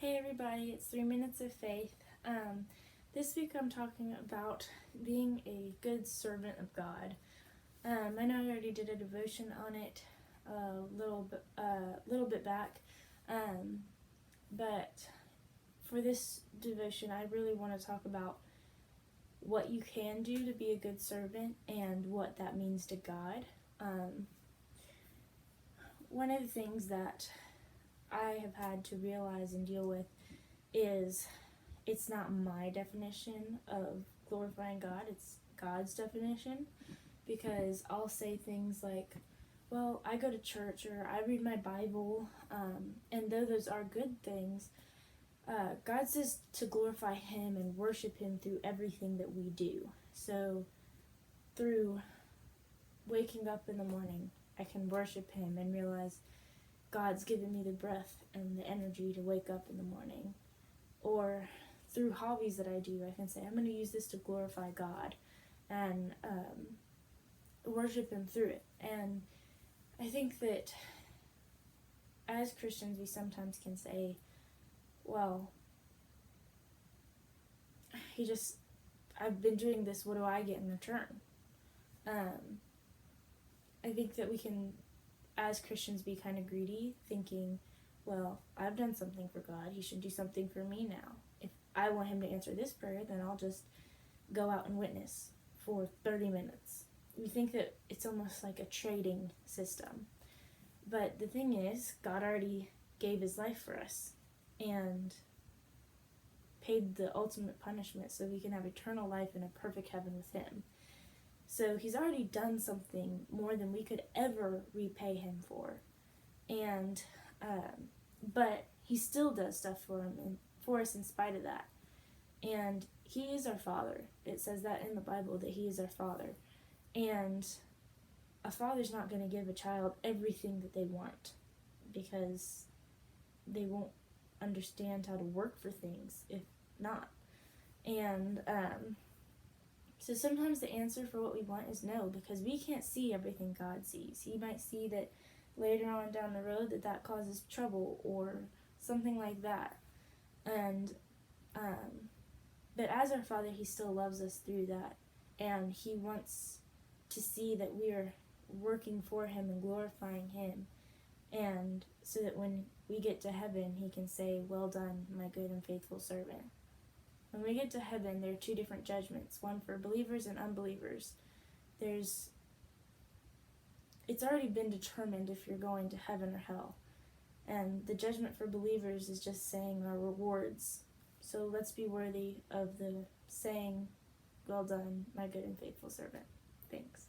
Hey everybody, it's 3 Minutes of Faith. This week I'm talking about being a good servant of God. I know I already did a devotion on it a little bit back, but for this devotion I really want to talk about what you can do to be a good servant and what that means to God. One of the things that I have had to realize and deal with is it's not my definition of glorifying God, it's God's definition, because I'll say things like, well, I go to church or I read my Bible, and though those are good things, God says to glorify Him and worship Him through everything that we do. So through waking up in the morning, I can worship Him and realize God's given me the breath and the energy to wake up in the morning. Or through hobbies that I do, I can say, I'm going to use this to glorify God and worship Him through it. And I think that as Christians, we sometimes can say, well, I've been doing this, what do I get in return? I think that we can, as Christians, be kind of greedy, thinking, well, I've done something for God, He should do something for me now. If I want Him to answer this prayer, then I'll just go out and witness for 30 minutes. We think that it's almost like a trading system. But the thing is, God already gave His life for us and paid the ultimate punishment so we can have eternal life in a perfect heaven with Him. So He's already done something more than we could ever repay Him for. And but He still does stuff for us in spite of that. And He is our Father. It says that in the Bible, that He is our Father. And a father's not going to give a child everything that they want, because they won't understand how to work for things if not. And so sometimes the answer for what we want is no, because we can't see everything God sees. He might see that later on down the road that causes trouble or something like that. And but as our Father, He still loves us through that, and He wants to see that we are working for Him and glorifying Him, and so that when we get to heaven, He can say, well done, my good and faithful servant. When we get to heaven, there are two different judgments, one for believers and unbelievers. It's already been determined if you're going to heaven or hell. And the judgment for believers is just saying our rewards. So let's be worthy of the saying, well done, my good and faithful servant. Thanks.